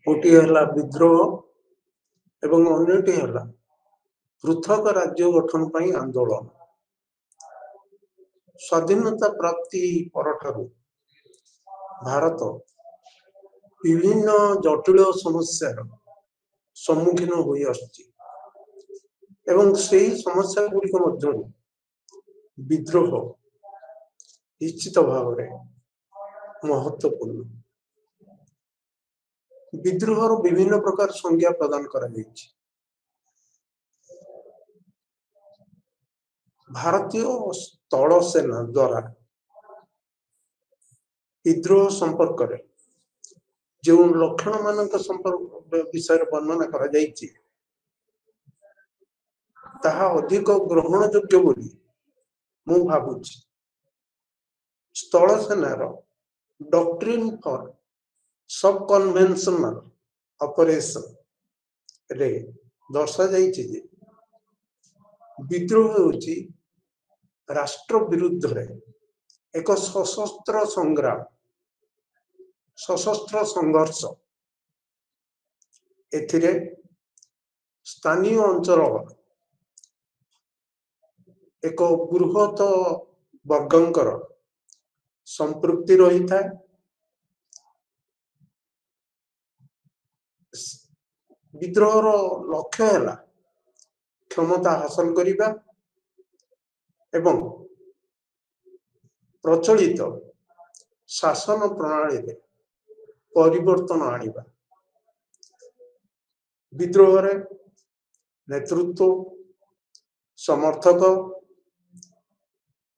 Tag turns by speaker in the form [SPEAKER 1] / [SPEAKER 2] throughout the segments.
[SPEAKER 1] गोटे है विद्रोह एवं अन्यटी है पृथक राज्य गठन पर आंदोलन। स्वाधीनता प्राप्ति परठारु भारत विभिन्न जटिल समस्यार सम्मुखीन होई आसुची एवं सेही समस्या गुड़िक मध्यरु विद्रोह निश्चित भाव में महत्वपूर्ण। विद्रोहर विभिन्न प्रकार संज्ञा प्रदान करा जायछि। भारतीय स्थल सेना द्वारा विद्रोह संपर्क में जो लक्षण मानक संपर्क विषय वर्णना करा जायछि ताहा अधिक ग्रहण योग्य बोली मु भाबुछि। स्थल सेनार डॉक्ट्रिन फॉर सब कन्वेंशनल ऑपरेशन रे दर्शा जायछि जे विद्रोह होछि राष्ट्र विरुद्ध रे एक सशस्त्र संग्राम सशस्त्र संघर्ष। एथिरे स्थानीय अंचल एक बृहत वर्गंकर संपृक्ति रही था। विद्रोहर लक्ष्य है क्षमता हासिल करिबा एवं प्रचलित शासन प्रणाली रे परिवर्तन आनिबा। विद्रोह रे नेतृत्व समर्थक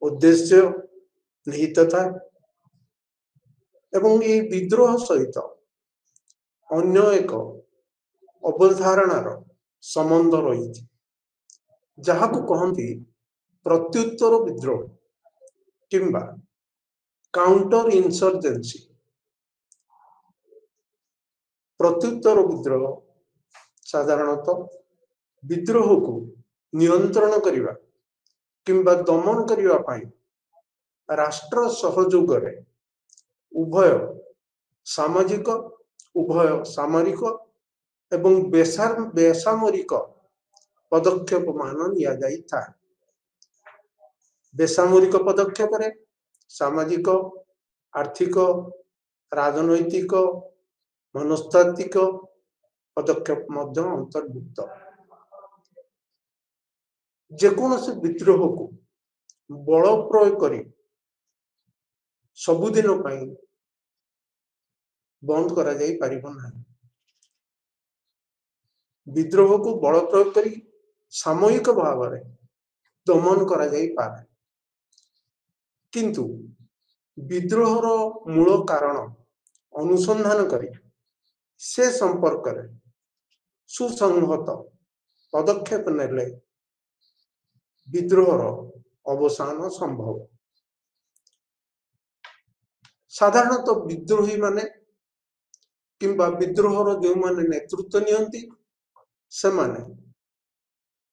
[SPEAKER 1] उद्देश्य निहित था एवं ये विद्रोह सहित अन्य एक अवधारणार संबंध रही जहाँ को कहती प्रत्युत्तर विद्रोह किंबा काउंटर इंसर्जेंसी। प्रत्युत्तर विद्रोह साधारणतः विद्रोह को नियंत्रण करिबा किंबा दमन करिबा पाई राष्ट्र सहयोग रे उभय सामाजिक उभय सामरिक एवं बेसामरिक पदक्षेप मान निया जाई था। बेसामरिक पदक्षेप रे सामाजिक आर्थिक राजनैतिक मनस्तात्विक पदक्षेप मध्य अंतर्भुक्त। जेकोसी विद्रोह को बल प्रयोग करी सबुदिन पाई बंद करा जाई परिबो नाही। विद्रोह को बल प्रयोग करी सामूहिक भाव में दमन करा जाई पारे किंतु विद्रोहर मूल कारण अनुसंधान करी से संपर्क रे सुसंहत पदक्षेप नेले विद्रोहर अवसान संभव। साधारणतः विद्रोही माने किंबा विद्रोहर जो माने नेतृत्व नियंती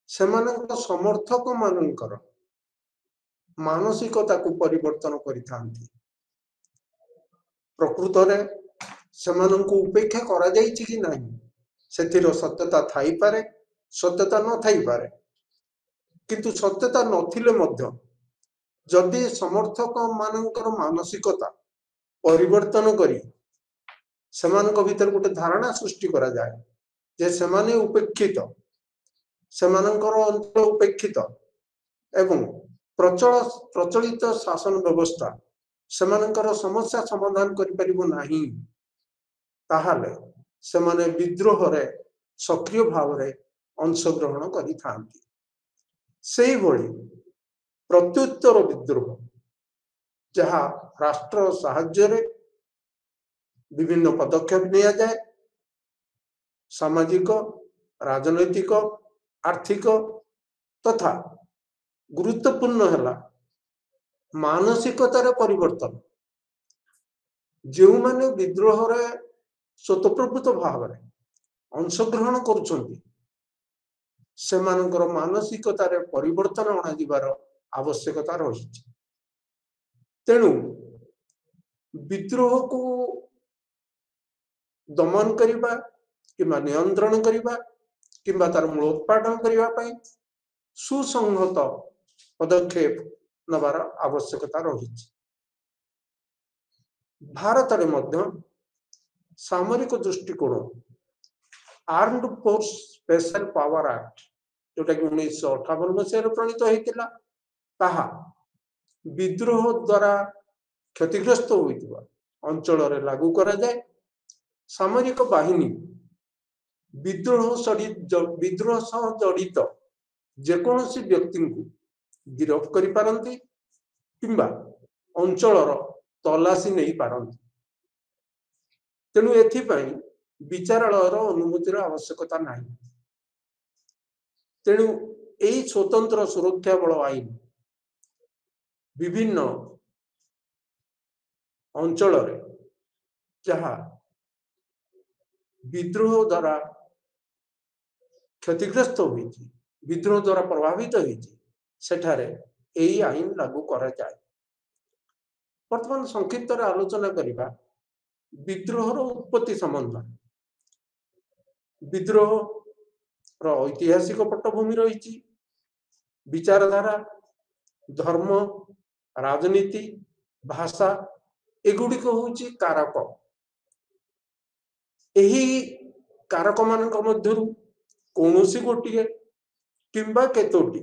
[SPEAKER 1] सेमानंक समर्थक मानंकर मानसिकता को परिवर्तन करिथांती। प्रकृत रे सेमानंक उपेक्षा करा जायछि कि नाही सेथिरो सत्यता थाई पारे सत्यता न थाई पारे किंतु सत्यता नथिले मध्य जदि समर्थक मानंकर मानसिकता परिवर्तन करी सेमानक भीतर गोटे धारणा सृष्टि करा जाए जे सेमाने उपेक्षित सेमानंकर अंतर उपेक्षित एवं प्रचलित शासन व्यवस्था सेमानंकर समस्या समाधान करि परिबो नाही ताहाले सेमाने विद्रोह रे सक्रिय भाव रे अंशग्रहण करि थांती। सेही भली प्रत्युत्तर विद्रोह जहाँ राष्ट्र साहाय्य रे विभिन्न पदक्षेप लिया जाए सामाजिक राजनैतिक आर्थिक तथा गुरुत्वपूर्ण है मानसिकतार परिवर्तन। जो माने विद्रोह रे स्वतःप्रभुत भाव में अंशग्रहण करुछंती सेमानकर मानसिकतार परिवर्तन अणाजिबार आवश्यकता रही। तेणु विद्रोह को दमन करने कि नियंत्रण करने कि तार मूलोत्पाटन करने सुसंहत पदक्षेप नबार आवश्यकता रही। भारत में सामरिक दृष्टिकोण armed force special power act जोटा कि 1958 मसीह प्रणीत होता विद्रोह द्वारा क्षतिग्रस्त होता अंचल लागू करा जाए। सामरिक बाहिनी विद्रोह सह जड़ित जेकोसी व्यक्ति को गिरफ्त करि पारंती किंबा अंचलर तलाशी नहीं पारंती। तेणु एथिपाई विचारालयर अनुमतिर आवश्यकता नहीं। तेणु यही स्वतंत्र सुरक्षा बल आईन विभिन्न अंचल जहाँ विद्रोह द्वारा क्षतिग्रस्त होती विद्रोह द्वारा प्रभावित होठारे यही आईन लागू करा जाए। वर्तमान संक्षिप्त आलोचना करबा विद्रोहर उत्पत्ति संबंध। विद्रोह ऐतिहासिक पटभूमि रही विचारधारा धर्म राजनीति भाषा एगुड़िक हूँ कारक। यही कारक मान कौन सी गोटे किंबा केतोटी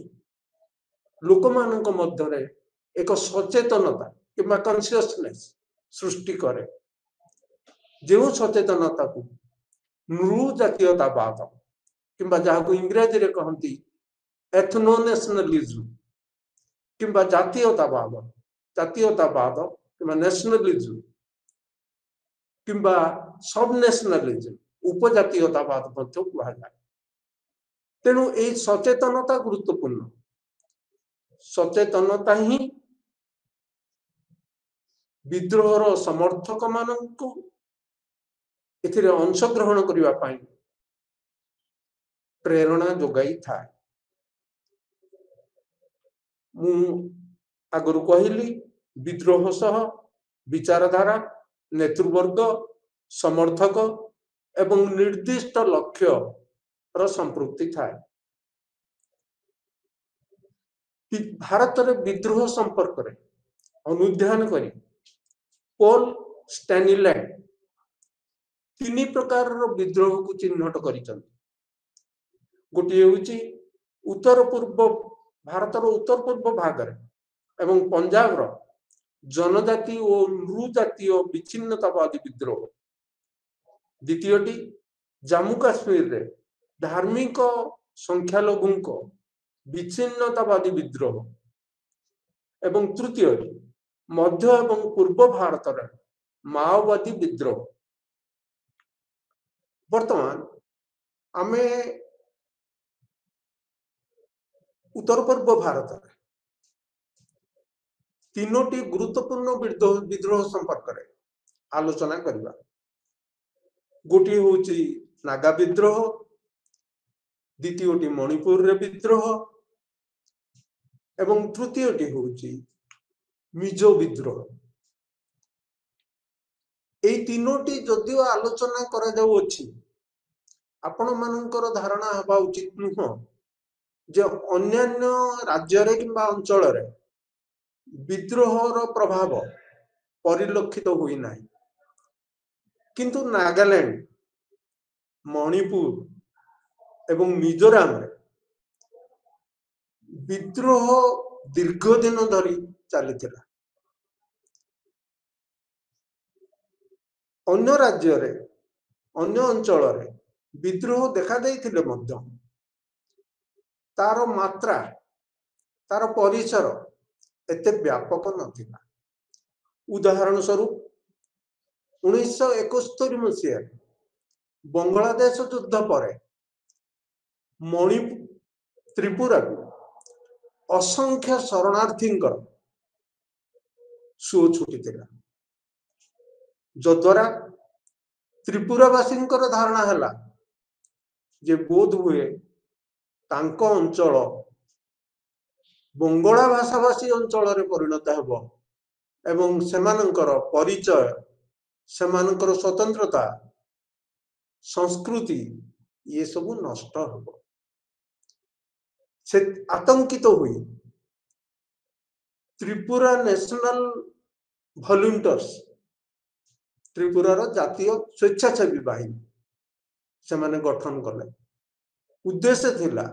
[SPEAKER 1] लोक मानक मध्यरे एक सचेतनता किंबा कॉन्शियसनेस सृष्टि करे जो सचेतनता को नृ जातीयतावाद किंबा जहाँ इंग्राजी रे कहती एथनो नेशनलिज्म किंबा जातीयतावाद किंबा नेशनलिज्म किंबा सब नेशनलिज्म उपजातीयतावाद कह जाए। तेणु ये सचेतनता गुरुत्वपूर्ण। सचेतनता ही विद्रोहर समर्थक मानक एथिरे अंशग्रहण करने प्रेरणा जोगाई था। मु आगुरी कहली विद्रोह सह विचारधारा नेतृवर्ग समर्थक एवं निर्दिष्ट लक्ष्य र संपृक्ति था। भारत रे विद्रोह संपर्क रे अनुध्यान करी पॉल स्टैनीलैंड 3 प्रकार विद्रोह को चिन्हट कर। गोटे हूँ उत्तर पूर्व भारत उत्तर पूर्व भाग एवं पंजाब जनजाति और नृजातीय विच्छिन्नतावादी विद्रोह। द्वितीयटी जम्मू काश्मीर रे धार्मिक संख्यालघु विच्छिन्नतावादी विद्रोह एवं तृतीय मध्य एवं पूर्व भारत रे माओवादी विद्रोह। वर्तमान आमे उत्तर पूर्व भारत रे 3टी गुरुत्वपूर्ण विद्रोह संपर्क रे आलोचना करबा। गोटी हूँ नागा विद्रोह, द्वितीयटी मणिपुर रे विद्रोह एवं तृतीयटी हूँ मिजो विद्रोह। यही 3टी जदिव आलोचना करा जाऊ अछि आपण मानकर धारणा हवा उचित नुह जे अन्यान्य राज्य रे किंबा अंचल रे विद्रोहर प्रभाव परिलक्षित होई नाही। किंतु नागालैंड मणिपुर एवं मिजोराम रे विद्रोह दीर्घ दिन धरी चली। अन्य राज्य रे अन्य अंचल रे विद्रोह देखा देइथिले मध्य तार मात्रा तार परिसर एते व्यापक नथिला। उदाहरण स्वरूप 1971 मसीह बांग्लादेश युद्ध पर मणिपुर त्रिपुरा को असंख्य शरणार्थी सुओ छुटी जद्वारा त्रिपुरावासी धारणा है जे बोध हुए तांको अंचल बंगला भाषाभाषी अंचल परिणत हेब एवं सेमानंकर परिचय सेमानंकर स्वतंत्रता संस्कृति ये सब नष्ट हो से आतंकित हुई त्रिपुरा नेशनल वॉलंटियर्स त्रिपुरार जातीय स्वेच्छासेवी बाहिनी से माने गठन कले उद्देश्य थिला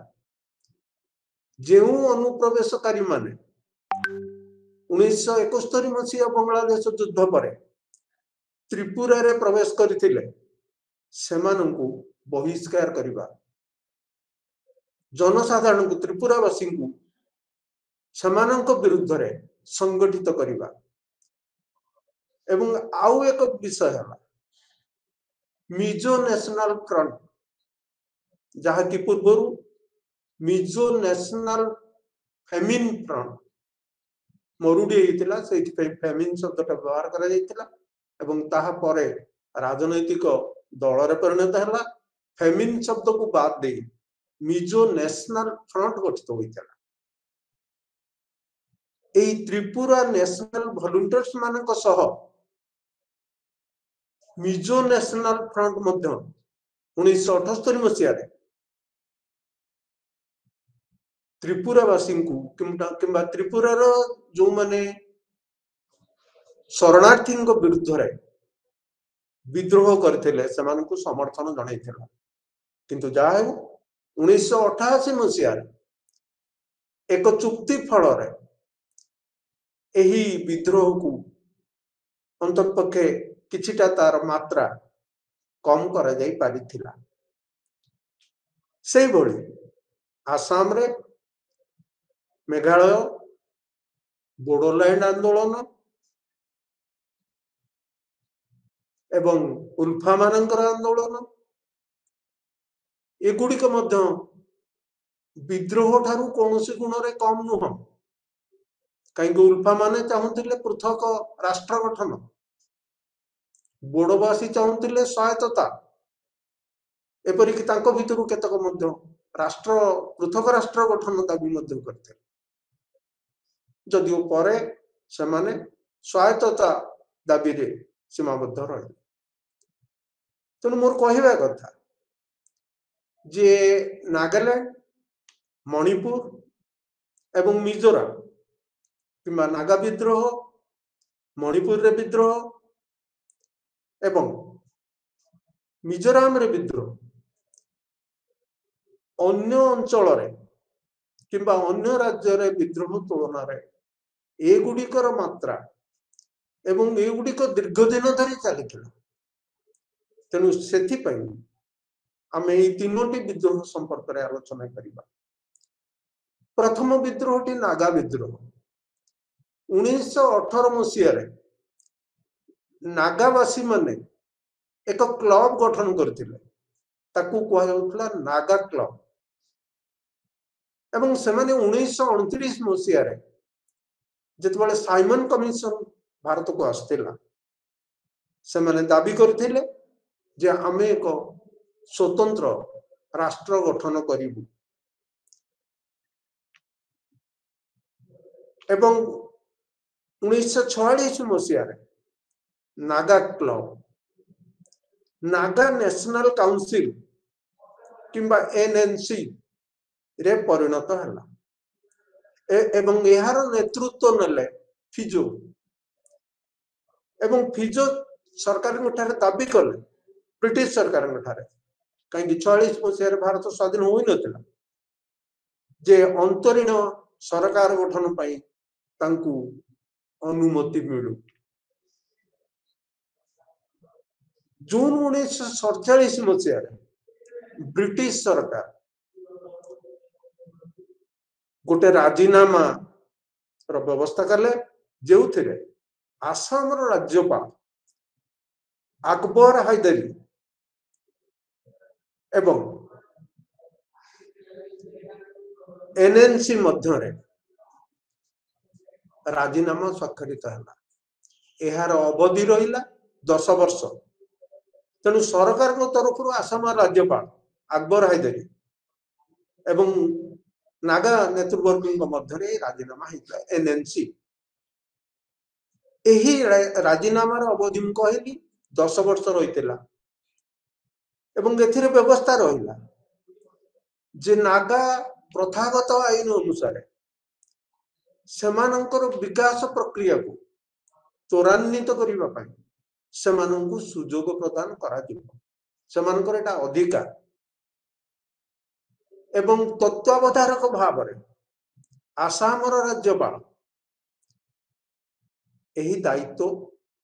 [SPEAKER 1] जेउ अनुप्रवेशकारी माने 1971 मसीहा बांग्लादेश युद्ध पर त्रिपुरा रे प्रवेश करथिले सेमानंकु बहिष्कार करिबा जनसाधारण को त्रिपुरावासी को सेमानंक विरुद्ध रे संगठित करिबा एवं आउ एक विषय है मिजो नेशनल फ्रंट जहाँ की पूर्व मिजो नेशनल फेमिन फ्रंट मरुड़ी होता से फेमिन शब्द व्यवहार कर राजनैतिक दल रे परिणत है फेमिन शब्द को बाद दे मिजो नेशनल फ्रंट गठित होता त्रिपुरा नेशनल वॉलंटियर्स मानक सह मिजो नेशनल फ्रंट मध्य 1978 मसीह त्रिपुरावासी कि त्रिपुरार जो माने शरणार्थी विरुद्ध रे विद्रोह करथिले सेमानकु समर्थन जणाइथिला किंतु जहा 1988 मसीह एक चुक्ति फल रे एही विद्रोह को अंतपक्षे किछिटा तार मात्रा कम करा जाई पारिथिला सेही भली आसाम रे मेघालय बोडोलैंड आंदोलन एवं उल्फा मानकर आंदोलन एगुड़िक विद्रोह ठारू कौन गुण रे कम नुह कहीं उल्फा माने चाहूले पृथक राष्ट्र गठन बोडोवासी चाहूले स्वायत्तता एपरिक भितर केतक राष्ट्र पृथक राष्ट्र गठन दाबी करते जदिओ परे से माने स्वायत्तता दाबी रे सीमाबद्ध रहे तेणु मोर कहवा कथा जे नागालैंड मणिपुर एवं मिजोराम किंबा नागा विद्रोह मणिपुर रे विद्रोह एवं मिजोराम रे विद्रोह अन्य अंचल रे किंबा अन्य राज्य रे विद्रोह तुलन रे एगुड़िकर मात्रा एवं एगुड़िक दीर्घ दिन धरी चली तेणु से आम तीनोटी विद्रोह संपर्क में आलोचना करवा प्रथम विद्रोहटी नागा विद्रोह 1918 मसीह नागावासी माने एक क्लब गठन करते नागा क्लब एवं से 1929 मसीह जिते साइमन कमिशन भारत को आसला से दाबी करथिले जे आमे एक स्वतंत्र राष्ट्र गठन करिबु एवं 1946 मसीह Naga club Naga national council किंबा एनएनसी रे परिणत है एवं यार नेतृत्व नेले फिजो एवं फिजो सरकार दाबी कले ब्रिटिश सरकार कहीं 46 मसीह भारत स्वाधीन हो नथिला जे अंतरीण सरकार गठन पाई तांकु अनुमति मिलू जून 1947 मसीह ब्रिटिश सरकार गोटे राजीनामा व्यवस्था कले जो आसाम राज्यपाल अकबर हैदरी एवं एनएनसी मध्य राजीनामा स्वाक्षरित है यार अवधि रहा 10 वर्ष तेणु सरकार तरफ आसाम राज्यपाल अकबर हैदरी एवं नागा नेतृवर्ग मध्य राजीनामा होता एनएनसी यही राजीनामार अवधि मु कहली 10 वर्ष रही एवं एथिरे व्यवस्था रहिला जे नागा प्रथागत आईन अनुसार सेमानंकर विकास प्रक्रिया को त्वरान्वित करने पाई सेमानंकु सुजोग प्रदान करा जिवो सेमानकर एटा अधिकार एवं तत्वावधारक भाव रे आसामर राज्यपाल यही दायित्व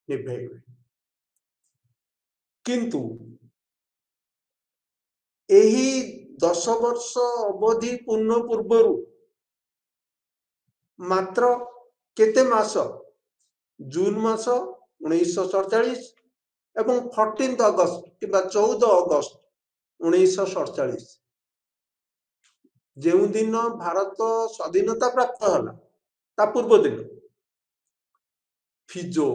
[SPEAKER 1] निभेइबे किंतु यही 10 वर्ष अवधि पूर्ण पूर्व मात्र केते मास जून मास 1947 एवं 14 अगस्त किंबा 14 अगस्त 1947 जो दिन भारत स्वाधीनता प्राप्त हला ता पूर्व दिन फिजो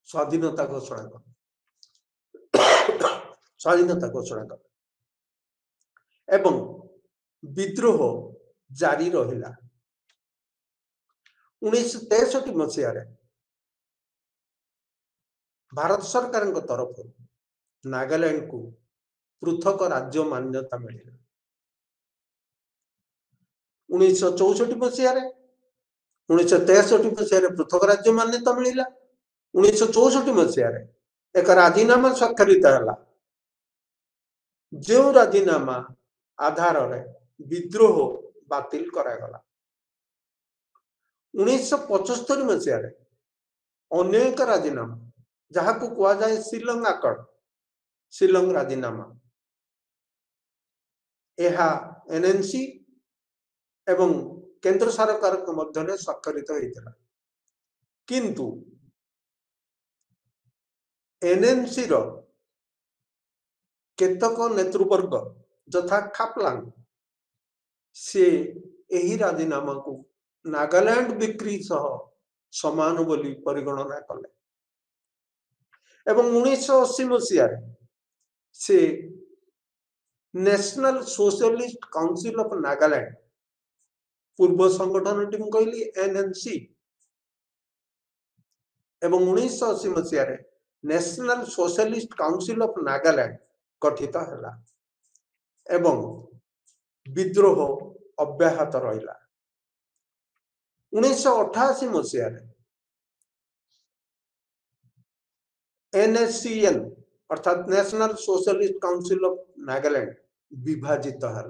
[SPEAKER 1] स्वाधीनता घोषणा कर स्वाधीनता घोषणा कर एवं विद्रोह जारी रहिला 1963 मसीह भारत सरकार तरफ नागालैंड को पृथक राज्य मान्यता मिला 1964 मसीह 1963 मसीह पृथक राज्य मान्यता मिला 1964 मसीह एक राजीनामा स्वाक्षरित है जो राजीनामा आधार विद्रोह बातिल करागला 1975 मसीह अन्य एक राजीनामा जहाँ को कहा जाए शिलंग आकड़ शिलंग राजीनामा यह एनएनसी एवं केंद्र सरकार के मध्य स्वाक्षरित होता किंतु एनएनसी रो केतक नेतृवर्ग यथा खापलांग से यही राजीनामा को नागालैंड बिक्री सह समान बोली परिगणना कले एवं 1980 मसीह से national socialist council of Nagaland पूर्व संगठन टी कहली एनएनसी एवं 1980 मसीह national socialist council of Nagaland गठित है एवं विद्रोह अब्याहत रहा 1988 मसीह एनएससीएन अर्थात national socialist council of Nagaland विभाजित है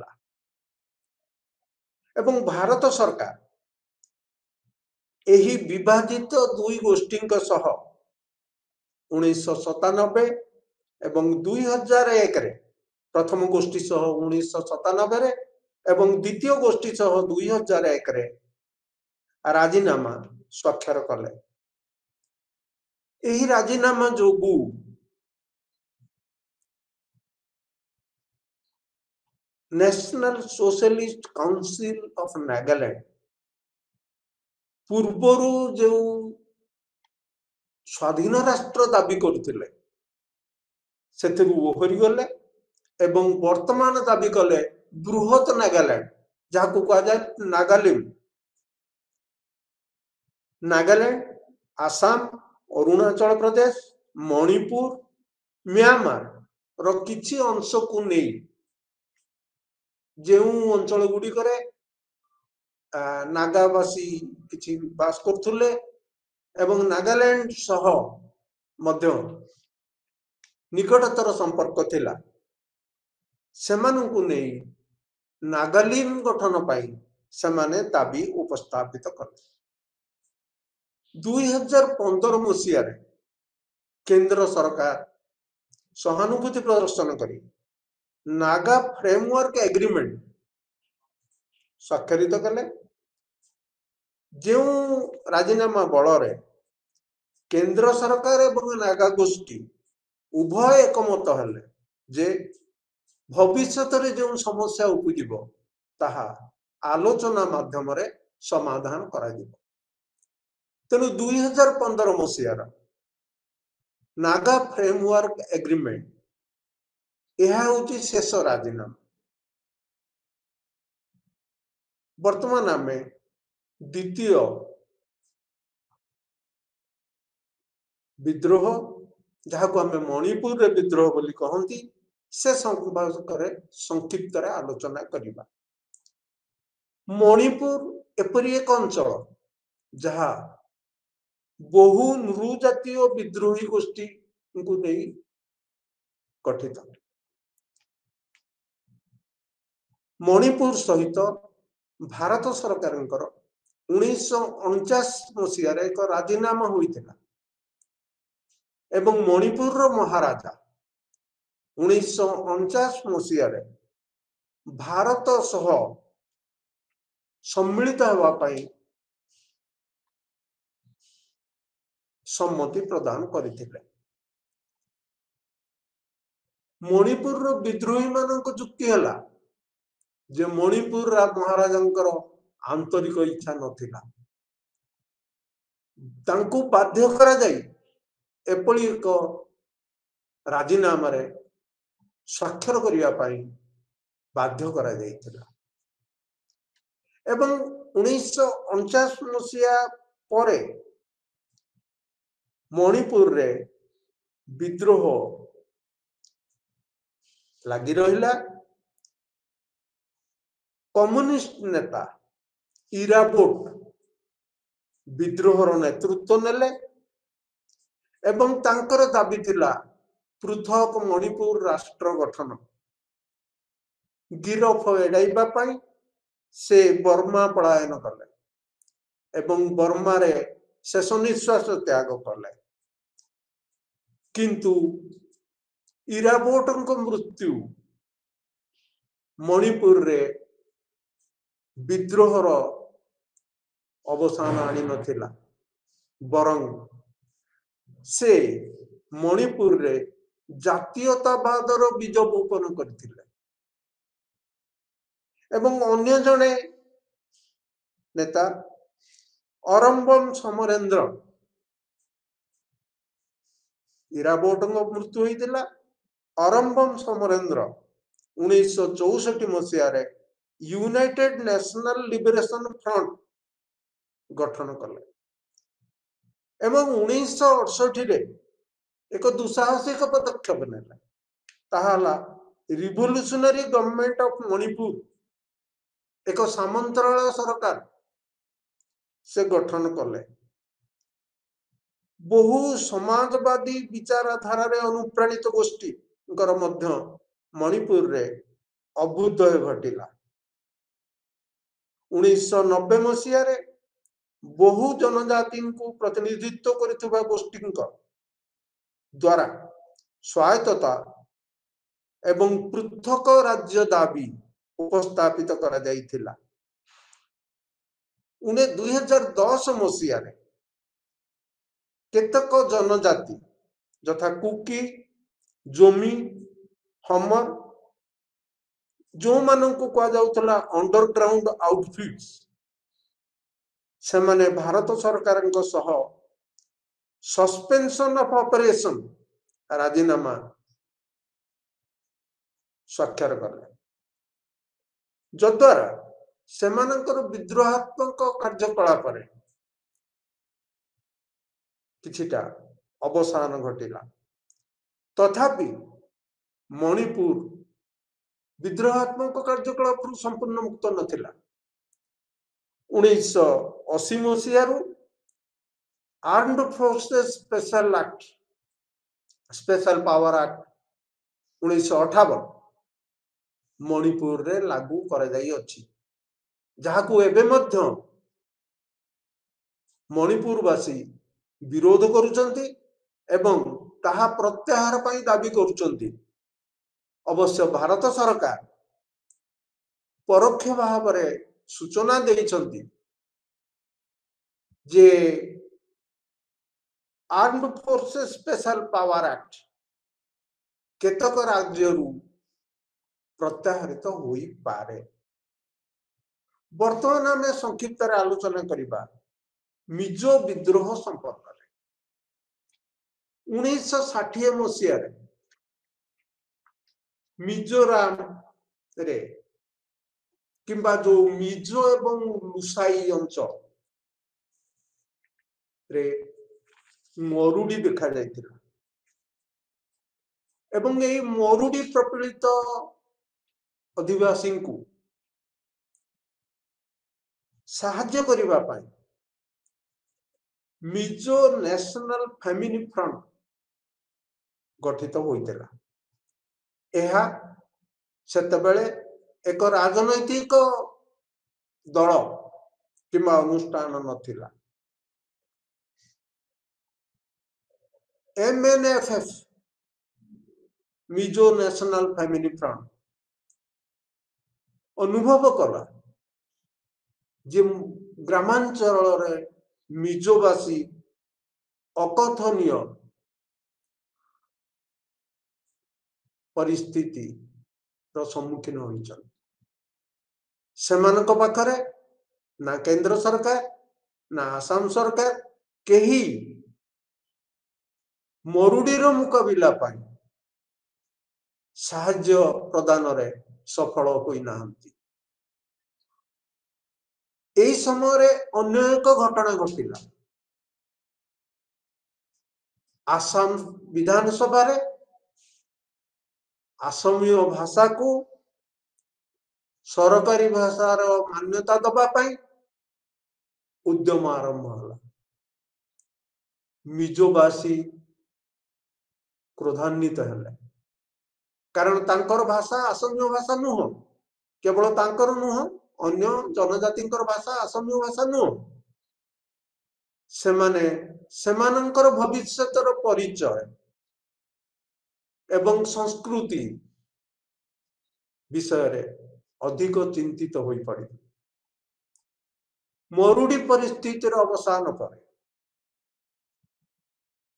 [SPEAKER 1] एवं भारत सरकार यही विभाजित दुई गोष्ठी सह 1997 एवं 2001 रे प्रथम गोष्ठी सह 1997 रे एवं द्वितीय गोष्ठी सह 2001 रे राजीनामा स्वाक्षर कले यही राजीनामा जोगु national socialist council of Nagaland पूर्वरु जो स्वाधीन राष्ट्र दाबी करथिले सेथरु ओहरी गले एवं वर्तमान दाबी कले बृहत नागालैंड जहाँ को कहा जाए नागालैंड आसाम अरुणाचल प्रदेश मणिपुर म्यांमार रो किछि अंश को नहीं जो अंचल गुड़िक नागावासी किछि बास करथुले एवं नागालैंड सह मध्य निकटतर संपर्क थिला सेमानंकु नहीं नागालैंड गठन पाई सेमाने दाबी उपस्थापित कले 2015 मसीह केंद्र सरकार सहानुभूति प्रदर्शन करी नागा फ्रेमवर्क एग्रीमेंट स्वाक्षरित कले जो राजीनामा बल केंद्र सरकार एवं नागा गोष्ठी उभय एकमत हेले जे भविष्य रे जो समस्या उपजिब ताहा आलोचना माध्यम रे समाधान करा जिवो तेणु 2015 मसीहार नागा फ्रेमवर्क एग्रीमेंट यह हूँ शेष राजीनामा वर्तमान आम द्वितीय विद्रोह जहाँ को आम मणिपुर रे विद्रोह बोली कहती से संपर्क संक्षिप्त आलोचना करवा। मणिपुर एपरी एक अंचल जहाँ बहु नृ जातीय विद्रोही गोष्ठी को नहीं गठित। मणिपुर सहित भारत सरकार 1949 मसीह एक राजीनामा होता एवं मणिपुर महाराजा 1949 मसीह भारत सह सम्मिलित होगापाई सम्मति प्रदान करते। मणिपुर विद्रोही मान जुक्ति है जे मणिपुर महाराजा आंतरिक इच्छा नथिला तांको बाध्य करा जाई एपली एक राजीनामा रे स्वाक्षर करिया पाई बाध्य करा जाइतिला एवं 1949 मसीहा परे मणिपुर रे विद्रोह लगी रहिला। कम्युनिस्ट नेता इराबोट विद्रोहर नेतृत्व नेले एवं तांकर दाबी थिला पृथक मणिपुर राष्ट्र गठन। गिरफ एड़ाइबा पाई से बर्मा पलायन कले एवं बर्मा रे शेष निश्वास त्याग कले किंतु इराबोटन को मृत्यु मणिपुर रे विद्रोहर अवसान आनी नथिला बरं से मणिपुर रे जातीयतावादर बीज बोपन करथिले एवं अन्य जने नेता अरंबम समरेंद्र इराबोट मृत्यु होता। अरंबम समरेंद्र 1964 मसीह यूनाइटेड नेशनल लिबरेशन फ्रंट गठन कले एवं 1968 एक दुसाहसिक पदक्षेप नेला ताहाला रिवोल्यूशनरी गवर्नमेंट ऑफ मणिपुर एक सामंतरालय सरकार से गठन कले। बहु समाजवादी विचारधारा रे अनुप्राणित गोष्ठी मणिपुर रे अभ्युदय घटिला। 1990 मसीह बहु जनजाति को प्रतिनिधित्व करथिबा गोष्ठी द्वारा स्वायत्तता एवं पृथक राज्य दाबी उपस्थापित करा जाइथिला। 2010 मसीह केतक जनजाति जथा कुकी जोमी हमर जो मानन को कहा जाउतला अंडरग्राउंड आउटफिट्स से माने भारत सरकार सह सस्पेंशन ऑफ ऑपरेशन राजीनामा स्वाक्षर कले जद्वारा सेमानकर विद्रोहात्मक कार्यकलाप किछिटा अवसान घटिला। तथापि मणिपुर विद्रोहात्मक कार्यकलाप संपूर्ण मुक्त नथिला। 1980 मसीह armed forces special act special power act 1958 Manipur रे लागू कर जाई अछि जहाकू एबे मध्य मणिपुरवासी विरोध करुचंती एवं ताहा प्रत्याहार पाई दाबी करुचंती। अवश्य भारत सरकार परोक्ष भाव रे सूचना देइचंती जे armed forces special power act केतक राज्यरू प्रत्याहरित होई पारे। वर्तमान आम संक्षिप्त आलोचना करिबा मिजो विद्रोह संपर्क 1960 मसीह मिजोराम रे किंबा जो मिजो एवं लुसाई अंचल रे मरुड़ी देखा जाइतिला एवं यही मरुड़ी प्रपीड़ित अधिवासी को साहाଯ୍य करिबा पाई मिजो नेशनल फैमिली फ्रंट गठित होइतिला। एहा सेतबेले एक राजनैतिक दल किंबा अनुष्ठान नथिला। MNFF Mizo national family front अनुभव कला जे ग्रामांचल रे मिजोवासी अकथनीय परिस्थिति रो सम्मुखीन होइछन। सेमानक पाखरे ना केंद्र सरकार ना आसाम सरकार केही मरुड़ी रो मुकाबिला पाई साहाଯ୍य प्रदान रे सफल होई नाहंती। एही समय रे अन्य एक घटना घटिला। आसाम विधानसभा रे असमीय भाषा को सरकारी भाषा रो मान्यता दबा पाई उद्यम आरंभ होला। मिजोवासी क्रोधान्वित हेले कारण तांकर भाषा असमीय भाषा नुह केवल तांकर नुह अन्य जनजातिंकर भाषा असमीय भाषा नुह सेमाने सेमानंकर भविष्यतर परिचय एवं संस्कृति विषय रे अधिक चिंतित होई पड़े। मरुड़ी परिस्थिति अवसान पर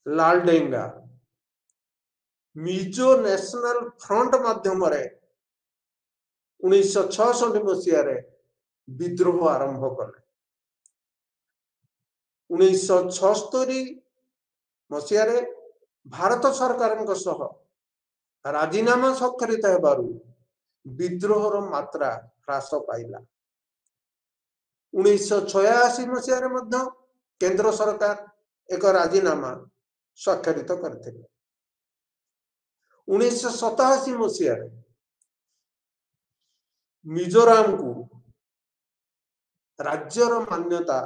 [SPEAKER 1] लालडेंगा मिजो नेशनल फ्रंट माध्यम 1966 मसीह विद्रोह आरंभ कले। 1976 मसीह भारत सरकार राजीनामा स्वाक्षरित हेबारु विद्रोहर मात्रा ह्रास पाइला। 1986 मसीह केंद्र सरकार एक राजीनामा स्वाक्षरित करते। 1987 मसीह मिजोराम को राज्यर मान्यता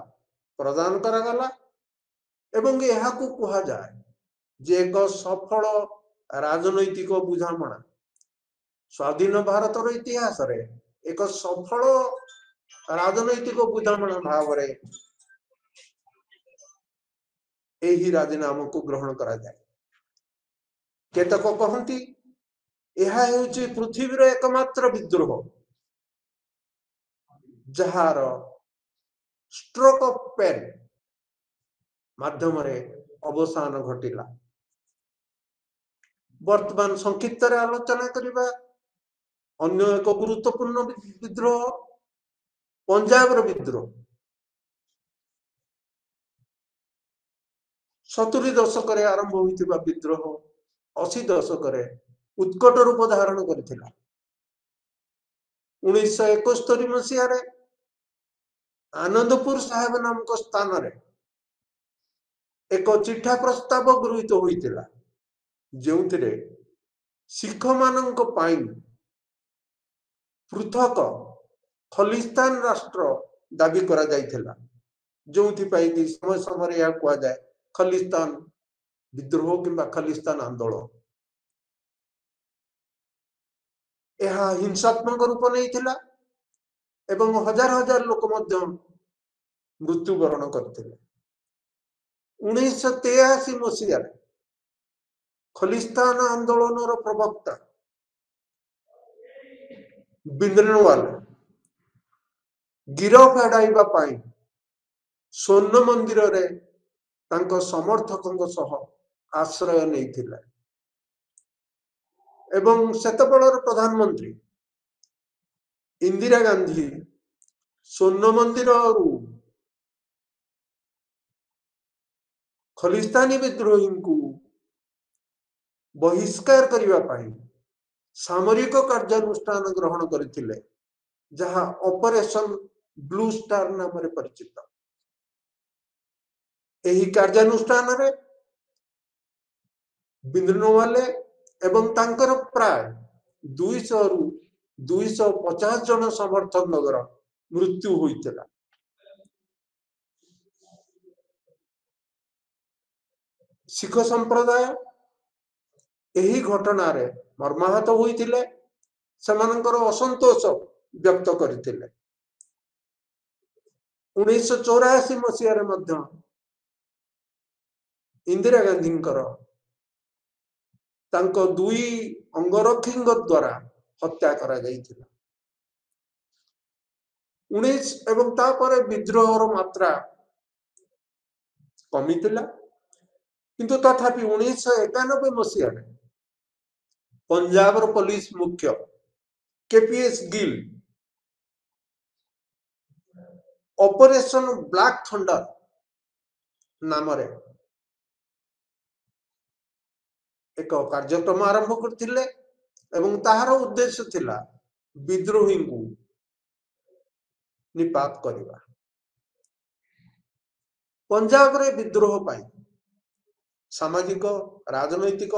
[SPEAKER 1] प्रदान करागला एवं यह को कहा जाए जे एक सफल राजनैतिक बुझामणा स्वाधीन भारत इतिहास रे एक सफल राजनैतिक बुझामणा भाव रे एही राजीनामा को ग्रहण करा जाए। केतक कहती यह हेउची पृथ्वीर एकमात्र विद्रोह जहार स्ट्रोक ऑफ पेन माध्यम अवसान घटिला। वर्तमान संक्षिप्त आलोचना करिबा अन्य एक गुरुत्वपूर्ण विद्रोह पंजाब विद्रोह 70 दशक आरंभ होइतिबा विद्रोह 80 दशक उत्कट रूप धारण करथिला। 1971 मसीह आनंदपुर साहेब नामक स्थान रे एक चिठा प्रस्ताव गृहीत होइतिला जेउथिरे सिख मानक पाई पृथक खलिस्तान राष्ट्र दाबी करा जाइथिला जोथि पाई कि समय समय या कुआ जाए खलिस्तान विद्रोह किंबा खलिस्तान आंदोलन। यह हिंसात्मक रूप नहीं एवं हजार हजार लोक मृत्युवरण करते। 1983 मसीह खलिस्तान आंदोलन प्रवक्ता बिंद्रनवाल गिरफ एड़ाइबा पाई स्वर्ण मंदिर रे तांको समर्थकों सह आश्रय नहीं एवं सेतबेलर प्रधानमंत्री इंदिरा गांधी स्वर्ण मंदिर खलिस्तानी विद्रोही को बहिष्कार करिबा पाई सामरिक कार्यानुष्ठान ग्रहण करथिले जहा ऑपरेशन ब्लू स्टार नाम रे परिचित। एही कार्यानुष्ठान रे बिंद्रनवाले एवं तांकर प्राय 200 रु 250 जन समर्थक मृत्यु होइतिला। सिख संप्रदाय यही घटना रे मर्माहत होइतिले, सेमानंकर असंतोष व्यक्त करथिले। 1984 मसीह मध्य इंदिरा गांधी तांको दुई अंगरक्षी द्वारा हत्या करा जाइथिला। 19 एवं तापर विद्रोहर मात्रा कमिथिला, किंतु तथापि 1991 मसीह पंजाब पुलिस मुख्य KPS Gill operation black thunder नाम एक कार्यक्रम आरंभ करथिले एवं ताहार उद्देश्य थिला विद्रोही को निपात करिबा। पंजाब रे विद्रोह पाई सामाजिक, राजनैतिक,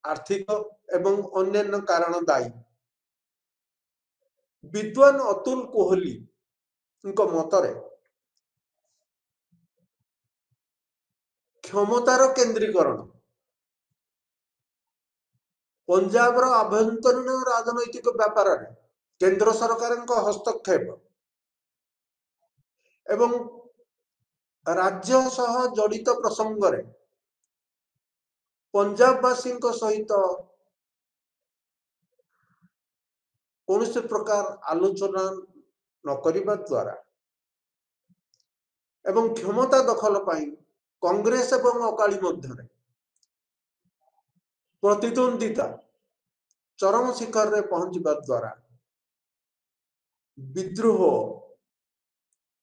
[SPEAKER 1] आर्थिक एवं अन्यान्य कारण दायी। विद्वान अतुल कोहली मतरे क्षमतार केंद्रीकरण, पंजाब आभ्यंतरीण राजनैतिक व्यापार केंद्र सरकार हस्तक्षेप एवं राज्य सह जड़ित प्रसंग रे पंजाबवासी सहित कौन से प्रकार आलोचना न करिबा द्वारा एवं क्षमता दखल पाई कांग्रेस एवं अकाली मध्य प्रतिद्वंदिता चरम शिखर रे पहुंचबा द्वारा विद्रोह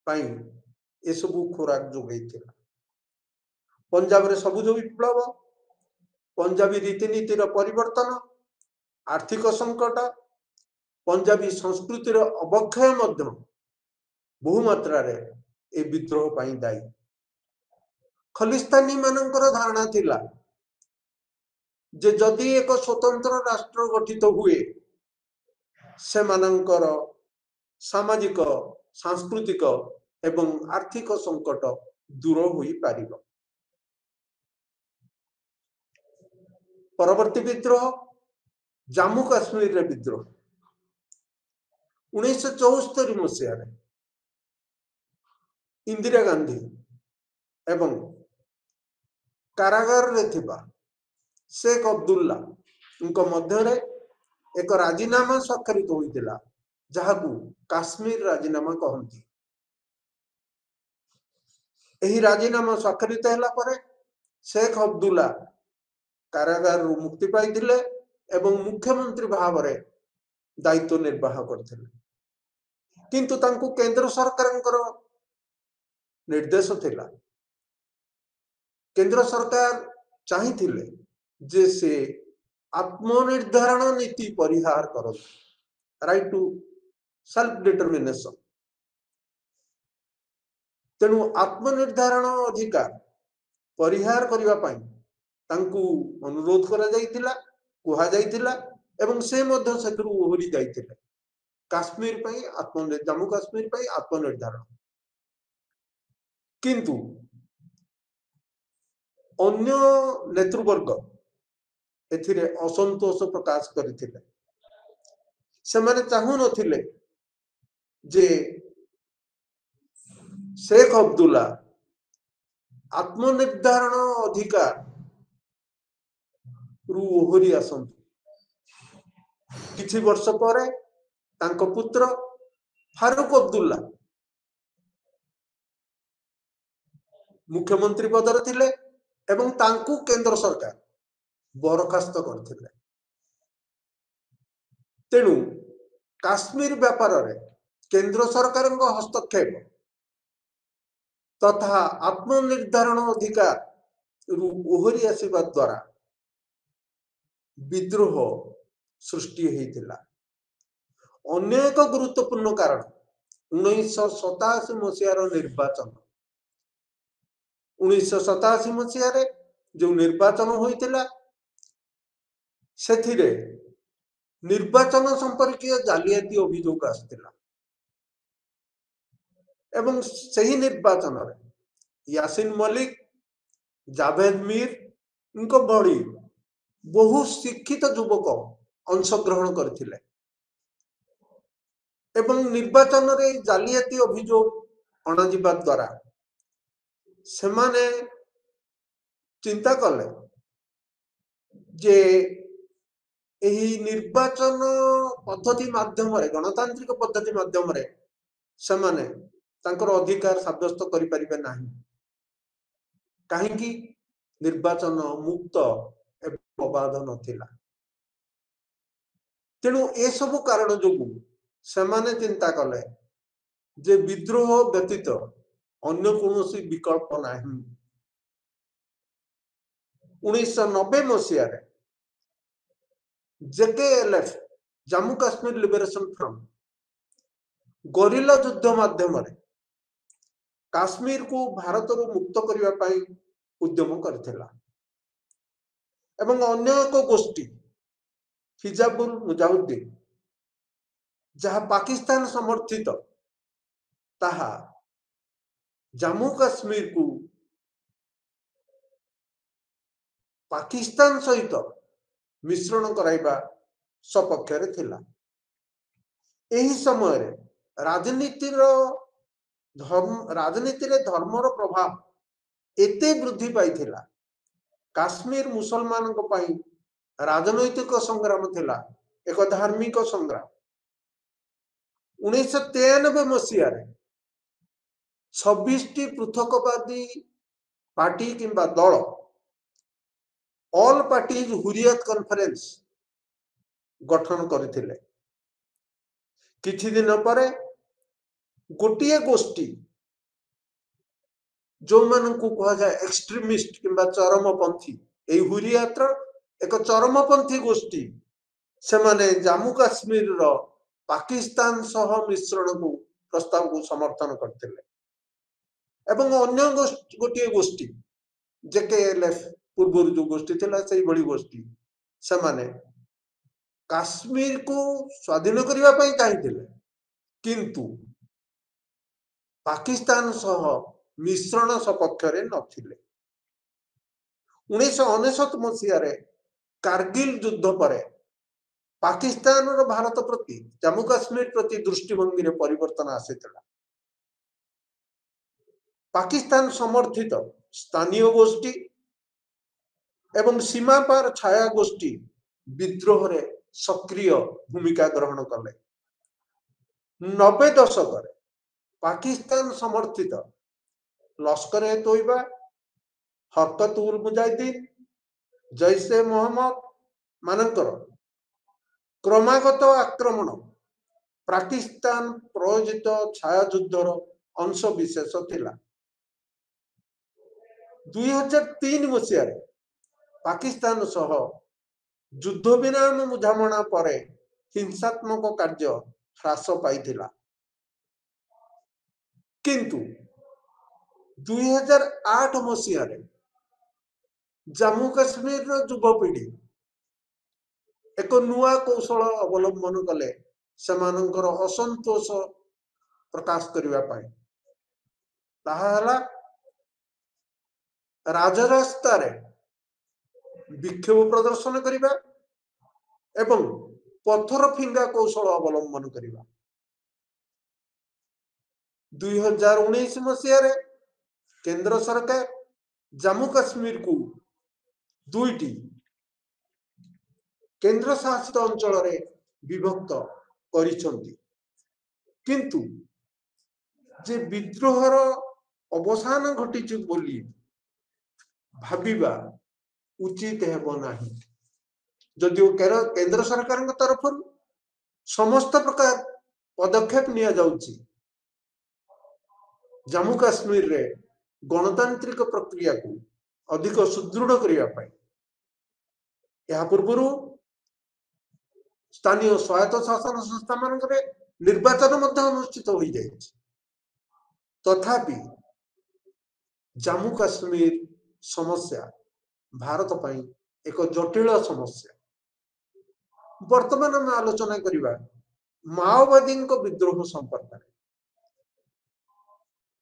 [SPEAKER 1] पाई ए सब खोराक जोगैथिला। पंजाब रे सबुज विप्लव, पंजाबी रीतिनीतिर परिवर्तन, आर्थिक संकट, पंजाबी संस्कृतिर अवक्षय मध्य बहुमात्रा रे ए विद्रोह पाई दायी। खलिस्तानी मानकर धारणा थिला जे जदि एक स्वतंत्र राष्ट्र गठित हुए से मानकर सामाजिक, सांस्कृतिक एवं आर्थिक संकट दूर होई पारिबो। परवर्ती विद्रोह जम्मू काश्मीर रे विद्रोह 1974 मसीह इंदिरा गांधी एवं कारागार रे थिबा शेख अब्दुल्ला उनको मध्य एक राजीनामा स्वाक्षरित होइतिला, जहाकू काश्मीर राजीनामा कहंती। एही राजीनामा स्वाक्षरित हैला परे शेख अब्दुल्ला कारागार मुक्ति पाइथिले एवं मुख्यमंत्री भाव रे दायित्व निर्वाह करथिले। किंतु तांकू केंद्र सरकारंकर निर्देश थिला, केंद्र सरकार चाहिथिले जे से आत्मनिर्धारण नीति परिहार करत, राइट टू सेल्फ डिटरमिनेशन। तेणु आत्मनिर्धारण अधिकार परिहार करिवा पाई तांकू अनुरोध करा जाइतिला, कुहा जाइतिला एवं से मध्य सेतरु ओहरी जाइतिले काश्मीर पाई जम्मू काश्मीर पाई आत्मनिर्धारण। किंतु अन्य नेतृवर्ग एथिरे असंतोष प्रकाश करथिले। सेमाने चाहू नथिले जे शेख अब्दुल्ला आत्मनिर्धारण अधिकार रु ओहरी आसंतु। किछि वर्ष परे तांको पुत्र फारूक अब्दुल्ला मुख्यमंत्री पदर थिले एवं तांकू केंद्र सरकार बरखास्त करथिले। तेणु काश्मीर व्यापार रे केंद्र सरकार हस्तक्षेप तथा आत्मनिर्धारण अधिकार रु ओहरी आसीबा द्वारा विद्रोह सृष्टि होइतिला। अन्य एक गुरुत्वपूर्ण कारण 1987 मसीहार निर्वाचन। 1987 मसीह जो निर्वाचन होइतिला ସେଥିରେ ନିର୍ବାଚନ ସମ୍पर्कीय ଜାଲିयाती अभियोग आसथिला एवं सही निर्वाचन यासिन मलिक जावेद मीर इनको बड़ी बहु शिक्षित युवक अंशग्रहण करथिले एवं निर्वाचन रे जालियाती अभियोग अणाजिबा द्वारा सेमाने चिंता कले जे एही निर्वाचन पद्धति माध्यम रे गणतांत्रिक पद्धति माध्यम रे सेमाने तांकर अधिकार साब्यस्त करि परिबे नाही काहेकि निर्वाचन मुक्त एवं अबाध नथिला तेणु ए सब कारण जोगु सेमाने चिंता कले जे विद्रोह व्यतीत अन्य कोनोसी विकल्प नाही 1990 मसिया रे JKLF Jammu Kashmir liberation front gorilla युद्ध माध्यम रे काश्मीर को भारत रो मुक्त करिवा पई उद्यम करथिला एवं अन्य एक गोष्ठी हिजाबुल मुजाहिदीन जहाँ पाकिस्तान समर्थित ताहा जम्मू काश्मीर को पाकिस्तान सहित मिश्रण कराइबा सपक्षरे थिला एही समय रे राजनीति रे धर्मर प्रभाव एते वृद्धि पाइथिला काश्मीर मुसलमान को पई राजनैतिक संग्राम थिला एक धार्मिक संग्राम 1993 मसिया रे 26 टी पृथकवादी पार्टी किंबा दल ऑल पार्टीज हुरियत कॉन्फ्रेंस गठन करथिले किछि दिन परे गोटिए गोष्ठी जो मन को कहा जाए एक्सट्रीमिस्ट किंबा चरमपंथी ए हुरियत एक चरमपंथी गोष्ठी से माने जम्मू काश्मीर रो पाकिस्तान सह मिश्रण को प्रस्ताव को समर्थन करथिले एवं अन्य गोटिए गोष्ठी जेकेएलएफ पूर्व जो गोष्ठी थिला सही बड़ी गोष्ठी से माने काश्मीर को स्वाधीन करिवा पई चाहिथिले किंतु पाकिस्तान सह मिश्रण सपक्षरे नथिले 1999 मसिया रे कारगिल युद्ध पर पाकिस्तान रो भारत प्रति जम्मू काश्मीर प्रति दृष्टिभंगी रे परिवर्तन आसीतला पाकिस्तान समर्थित स्थानीय गोष्ठी एवं सीमा पार छाया गोष्ठी विद्रोह रे सक्रिय भूमिका ग्रहण कले 90 दशक रे पाकिस्तान समर्थित लश्कर ए तोयबा हरकत उल मुजाहिदीन जैसे मोहम्मद मानकर क्रमागत आक्रमण पाकिस्तान प्रयोजित छाया युद्धर अंश विशेष थिला 2003 मसिया रे पाकिस्तान सह युद्ध विराम बुझामणा परे हिंसात्मक कार्य ह्रास पाइथिला किंतु 2008 मसिया रे जम्मू काश्मीर रो युवपीढ़ी एक नुआ कौशल अवलंबन कले सेमानंकर असंतोष प्रकाश करिवा पाई ताहा हला राजरास्ता रे विक्षोभ प्रदर्शन करिबा एवं पत्थर फिंगा कौशल अवलंबन करिबा 2019 मसिया रे केंद्र सरकार जम्मू काश्मीर को दुईटी केंद्र शासित अंचल रे विभक्त करिसंती किंतु जे विद्रोहर अवसान घटी बोली भाविबा उचित हेबो नाही जदिओ केंद्र सरकार तरफ समस्त प्रकार पदक्षेप निया जाउची जम्मू काश्मीर रे गणतांत्रिक प्रक्रिया को अधिक सुदृढ़ करिया पाई या पूर्व स्थानीय स्वायत्त शासन संस्था मान निर्वाचन अनुष्ठित हो जाए तथापि जम्मू काश्मीर समस्या भारत पई एक जटिल समस्या वर्तमान आम आलोचना करवा माओवादी विद्रोह संपर्क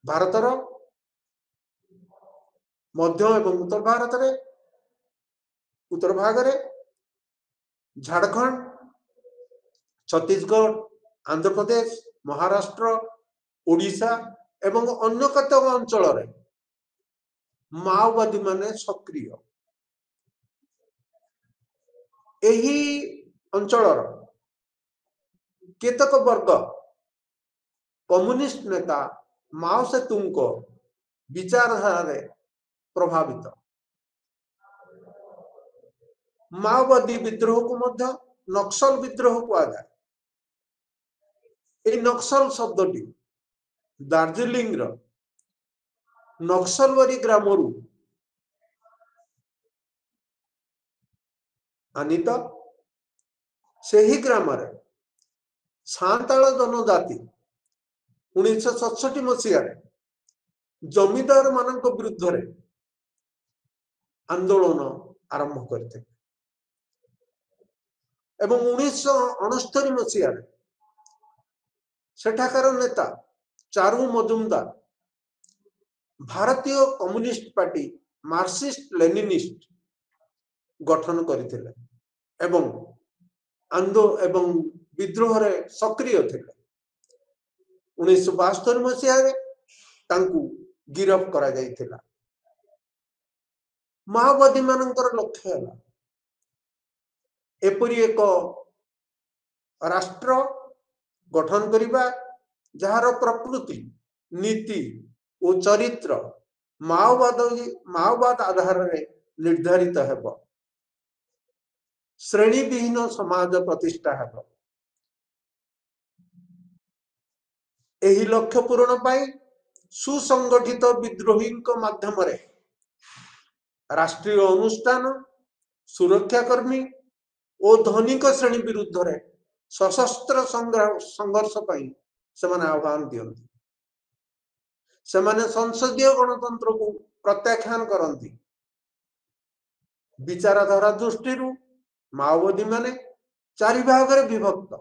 [SPEAKER 1] भारतर मध्य एवं उत्तर भाग झारखंड छत्तीसगढ़ आंध्र प्रदेश महाराष्ट्र ओडिशा एवं अन्य कतक अंचल माओवादी माने सक्रिय एही अंचल केतक वर्ग कम्युनिस्ट नेता माओ सेतुंग को विचारधारा प्रभावित माओवादी विद्रोह को मध्य नक्सल विद्रोह कहुए ये नक्सल शब्दटी दार्जिलिंग नक्सलवरी ग्रामरू आनीत से ही ग्राम सांताल जनजाति 1967 मसीह जमीदार मान विरुद्ध आंदोलन आरंभ करते एवं 1969 मसीह सेठाकार नेता चारू मजुमदार भारतीय कम्युनिस्ट पार्टी मार्क्सिस्ट लेनिनिस्ट गठन करते एवं एवं विद्रोह रे सक्रिय थे 1972 मसीह गिरफ करा जाइथिला माओवादी मानकर लक्ष्य है एपरी एक राष्ट्र गठन करिबा जार प्रकृति नीति और चरित्र माओवाद आधार रे निर्धारित हेब श्रेणी विहीन समाज प्रतिष्ठा हेब एही लक्ष्य पूरण पाई सुसंगठित विद्रोही माध्यम राष्ट्रीय अनुष्ठान सुरक्षाकर्मी और धनिक श्रेणी विरुद्ध रे सशस्त्र संघर्ष से आह्वान दियंती से संसदीय गणतंत्र को प्रत्याख्यान करती विचारधारा दृष्टि माओवादी माने चारि भाग रे विभक्त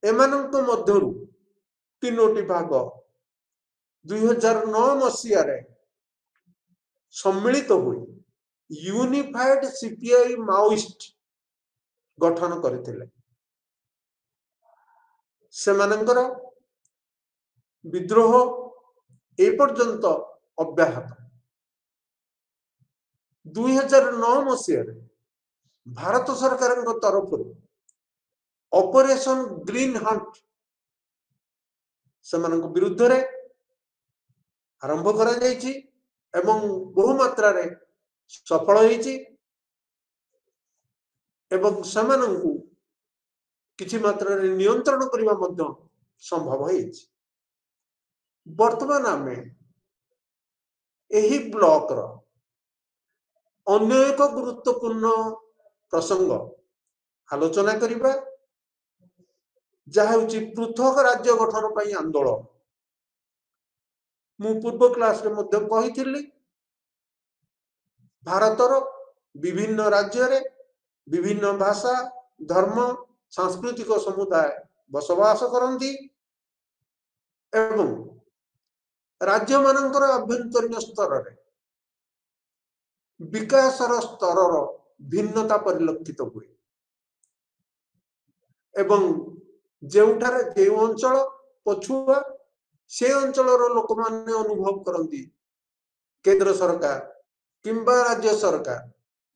[SPEAKER 1] एमानंक मध्यरु तीनोटी भाग 2009 मसीह रे सम्मिलित हुई यूनिफाइड सीपीआई माओइस्ट गठन करथिले सेमानंकर विद्रोह ए पर्यंत अव्याहत 2009 मसीह भारत सरकार तरफ ऑपरेशन ग्रीन हंट से विरुद्ध रे आरंभ करा जायछि एवं बहु मात्रा रे सफल होईछि एवं सेमानंकु किछि मात्रा रे नियंत्रण करिवा मध्य संभव होईछि वर्तमान आमे एही ब्लॉक रो अन्य एक गुरुत्वपूर्ण प्रसंग आलोचना करिबा जहा होछि पृथक राज्य गठन पई आंदोलन मु पूर्व क्लास रे मध्य कहिथिली भारतर विभिन्न राज्य रे विभिन्न भाषा धर्म सांस्कृतिक समुदाय बसवास करती एवं राज्य मानकर आभ्यंतरीण स्तर रे विकासर स्तर भिन्नता परिलक्षित हुए एवं जेउठारे जे अंचल पछुआ से अंचल लोक माने अनुभव करती केंद्र सरकार किंबा राज्य सरकार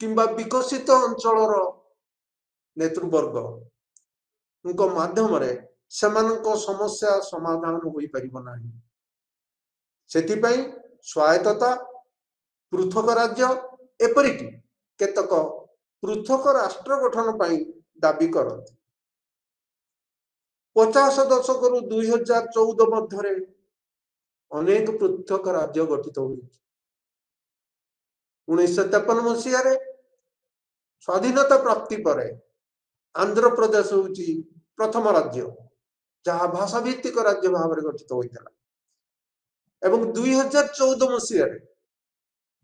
[SPEAKER 1] किंबा विकसित अंचल नेतृवर्ग उनको माध्यम रे सेमानक समस्या समाधान होई परिबो नाही सेति स्वायत्तता पृथक राज्य एपरिकी केतक पृथक राष्ट्र गठन पाई दाबी करते 50 दशक 2014 मध्य अनेक पृथक राज्य गठित हुई 1953 मसीह स्वाधीनता प्राप्ति पर आंध्र प्रदेश होची प्रथम राज्य जहाँ भाषा भित्तिक राज्य भाव में गठित होता एवं 2014 मसीह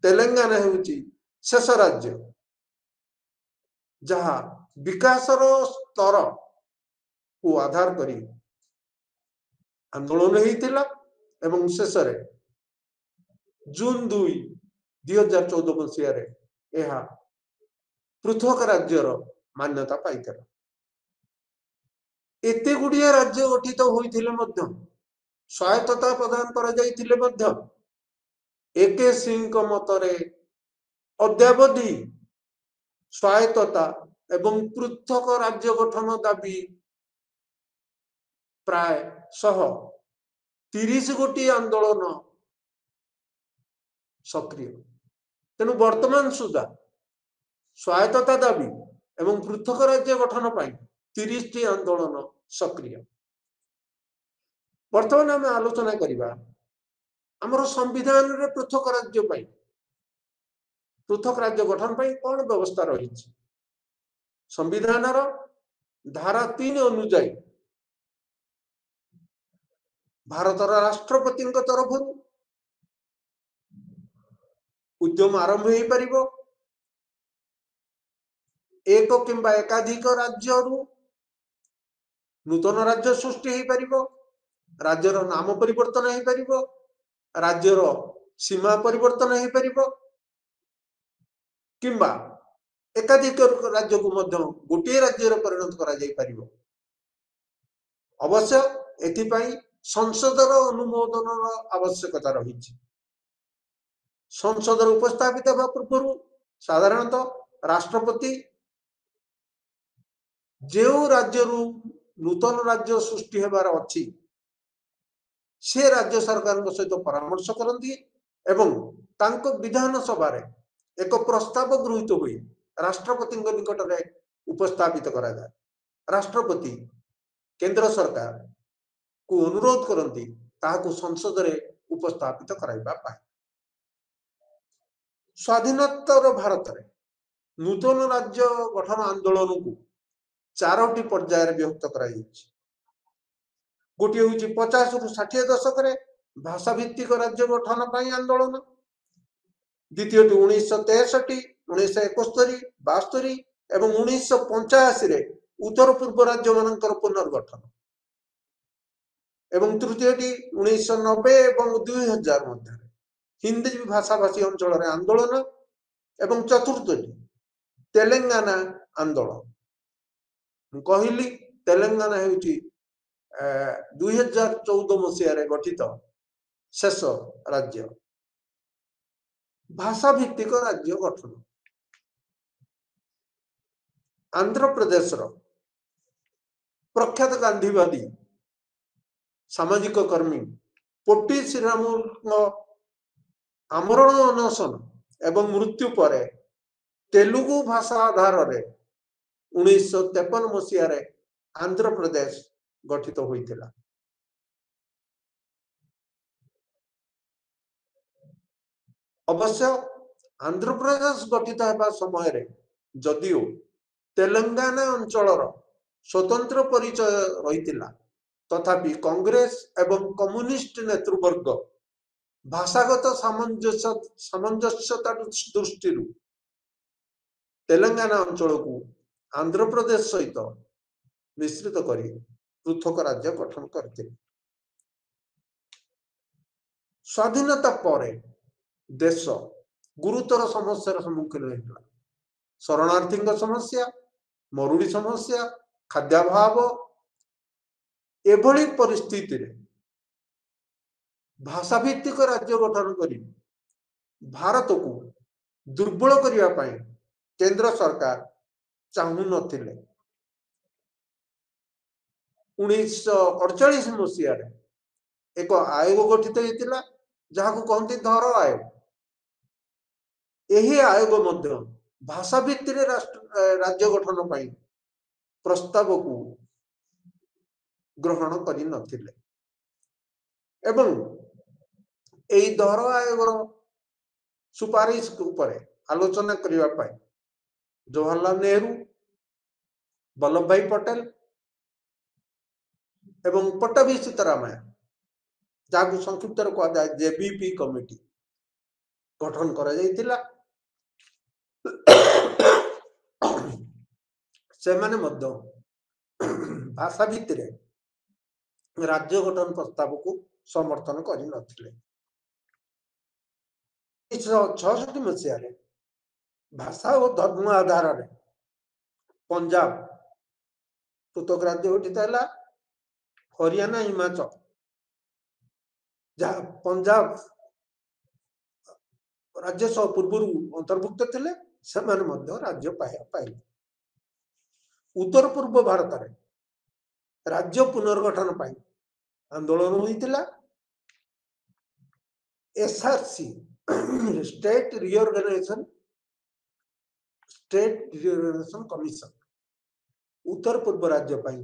[SPEAKER 1] तेलंगाना होची शेष राज्य जहाँ विकासर स्तर को आधार करी आंदोलन होता एवं शेष जून 2 2014 मसीह यह पृथक राज्यर मान्यता पाई एते गुड़िया राज्य गठित होते स्वायत्तता प्रदान कर एके सिंह मतरे अद्यावधि स्वायत्तता एवं पृथक राज्य गठन दाबी प्राय 130 गोटी आंदोलन सक्रिय तेणु वर्तमान सुधा स्वायत्तता दाबी एवं पृथक राज्य गठन पाई 30 टी आंदोलन सक्रिय। वर्तमान आम आलोचना करिबा हमर संविधान रे पृथक राज्य पाई पृथक राज्य गठन पाई कौन व्यवस्था रही संविधान धारा 3 अनुଯାयी भारत राष्ट्रपति तरफ उद्यम आरंभ हो पारिबो एक किंबा एकाधिक राज्य नूतन राज्य सृष्टि हो पारिबो राज्यर नाम परिवर्तन हो पारिबो राज्यर सीमा परिवर्तन हो पारिबो किंबा एकाधिक राज्य को मध्य गोटे राज्य परिणत करा जाई पारिबो। अवश्य एथिपाई संसदर अनुमोदन आवश्यकता रही संसद उपस्थापित होगा पूर्व साधारणतः राष्ट्रपति जो राज्य नूतन राज्य सृष्टि होबार अच्छी से राज्य सरकार सहित परामर्श करती एवं तांको विधान सभा एक प्रस्ताव गृहीत हुई राष्ट्रपति निकट में उपस्थापित करा जाए राष्ट्रपति केंद्र सरकार को अनुरोध करती ताहाको संसद रे उपस्थापित कराइबा पाए। स्वाधीनोत्तर भारत में नूतन राज्य गठन आंदोलन को 4टी पर्याय विभक्त करा गोटे हूँ 50 रु 60 दशक भाषा भित्तिक राज्य गठन पर आंदोलन द्वितीय 1963 1971 72 एवं 1985 उत्तर पूर्व राज्य मानकर पुनर्गठन एवं तृतीय 1990 एवं 2000 मध्य हिंदी भाषा भाषी अंचल आंदोलन एवं चतुर्थ तेलंगाना आंदोलन कहली तेलंगाना होची 2014 मसीह गठित शेष राज्य भाषा भित्तिक राज्य गठन। आंध्र प्रदेश प्रख्यात गांधीवादी सामाजिक कर्मी पोटी श्रीराम आमरण अनशन एवं मृत्यु पर तेलुगु भाषा आधार 1953 मसीह आंध्र प्रदेश गठित होइतिला। अवश्य आंध्र प्रदेश गठित होगा समय जदियो तेलंगाना अंचलर स्वतंत्र परिचय रही तथापि कांग्रेस एवं कम्युनिस्ट नेतृवर्ग भाषागत सामंजस्यता दृष्टि तेलंगाना अंचल को आंध्र प्रदेश सहित मिश्रित कर पृथक राज्य गठन करते। स्वाधीनता पर देश गुरुतर समस्या सम्मुखीन होता शरणार्थी समस्या मरुड़ी समस्या खाद्याभाव एभली परिस्थिति रे भाषा भित्तिक राज्य गठन कर भारत को दुर्बल करने केंद्र सरकार चाहू नथिले। 1948 मसीह एक आयोग गठित होता जहाँ को कहते धर आयोग यही आयोग मध्य भाषा भित्ति राज्य गठन पाई प्रस्ताव को ग्रहण करि नथिले एवं एई धर आयोगर सुपारिश ऊपर आलोचना करिवा पाई जवाहरलाल नेहरू वल्लभ भाई पटेल एवं पट्टाभी सीतारामैया जहाँ संक्षिप्त कह जाए जेबीपी कमिटी गठन करा जाइतिला। से माने मध्य भाषा भित्तिर राज्य गठन प्रस्ताव को समर्थन कर नथिले। 1966 मसीह भाषा और धर्म आधार रे पंजाब पृथक राज्य गठित है। हरियाणा हिमाचल जहाँ पंजाब राज्य सह पूर्व अंतर्भुक्त थे से राज्य पाइले। उत्तर पूर्व भारत में राज्य पुनर्गठन पाई आंदोलन होता। एसआरसी स्टेट रिओर्गनाइजेशन कमिशन उत्तर पूर्व राज्य पाई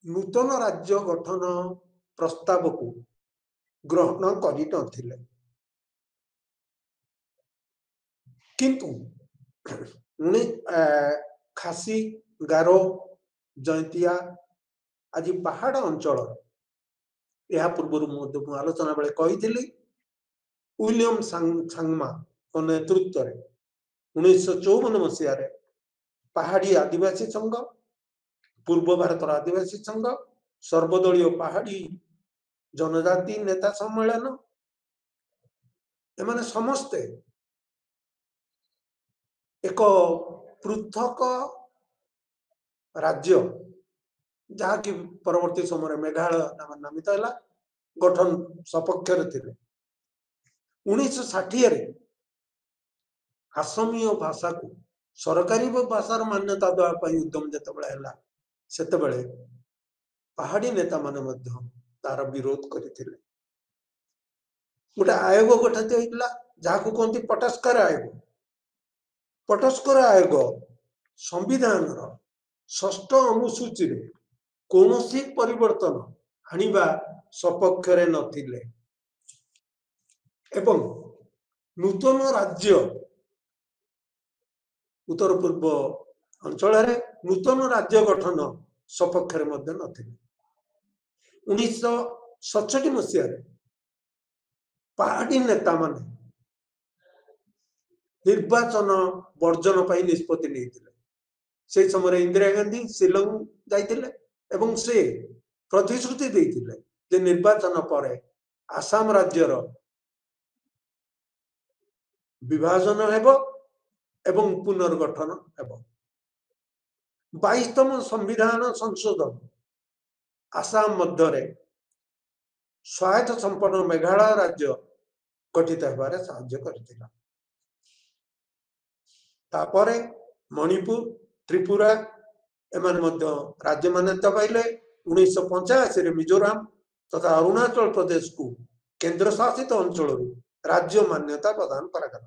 [SPEAKER 1] नूतन राज्य गठन प्रस्ताव को ग्रहण कर किंतु खासी गारो जैंतिया आज पहाड़ अंचल यह पूर्व आलोचना बेले कही विलियम सांगमा नेतृत्व में 1954 मसीह पहाड़ी आदिवासी संघ पूर्व भारत आदिवासी संघ सर्वदलीय पहाड़ी जनजाति नेता सम्मेलन एमाने समस्ते एक पृथक राज्य जहाँ की परवर्ती समय मेघालय नामित है गठन सपक्ष थे। 1960 असमीय भाषा को सरकारी भाषार मान्यता देवाई उद्यम जितेबाला से पहाड़ी नेता माने तार विरोध करते गोटे आयोग गठित होता जहाँ को कहते पटस्कर आयोग। पटस्कर आयोग संविधान षष्ठ अनुसूची रे कौनसी परिवर्तन आनिबा सपक्षरे नथिले एवं नूतन राज्य उत्तर पूर्व अंचल नूतन राज्य गठन सपक्षरे मध्य नथिले। 1967 मसीह पहाड़ी नेता माने निर्वाचन वर्जन पर निष्पत्ति नहीं से समय इंदिरा गांधी शिलंग जाइतिले एवं से प्रतिश्रुति देइतिले जे निर्वाचन पर आसाम राज्यर विभाजन हेबो एवं पुनर्गठन हेबो। 22तम संविधान संशोधन आसाम मध्य स्वायत्त संपन्न मेघालय राज्य गठित होबारे साहाय्य करथिला। तापरे मणिपुर त्रिपुरा एमान मध्य राज्य मान्यता पाइले। 1985 रे मिजोराम तथा अरुणाचल प्रदेश को केंद्र शासित अंचल राज्य मान्यता प्रदान करा।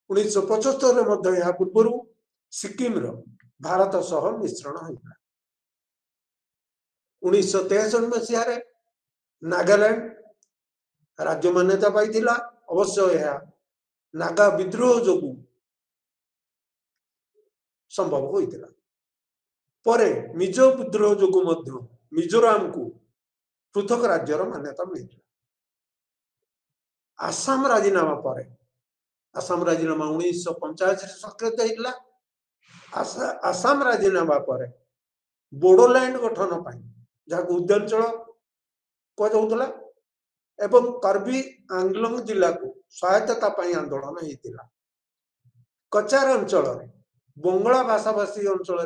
[SPEAKER 1] 1975 रे मध्य यह पूर्व सिक्किम रो भारत सह मिश्रण होइला। 1963 मसीह रे नागालैंड राज्य मान्यता पाइथिला। अवश्य यह नागा विद्रोह जोगु संभव होइतिला। परे मिजो विद्रोह जोगु मध्य मिजोराम को पृथक राज्यर मान्यता मिलिला। आसाम राजीनामा पर आसाम राजीनामा 1985 स्वाक्षरित होइतिला। आसाम राजीनामा पर बोडोलैंड गठन पाई जहाँ उद्यांचल कहुला एवं कार्बी आंगलोंग जिला को स्वायत्तता पाई आंदोलन होइतिला। कचार अंचल बंगला भाषाभाषी अंचल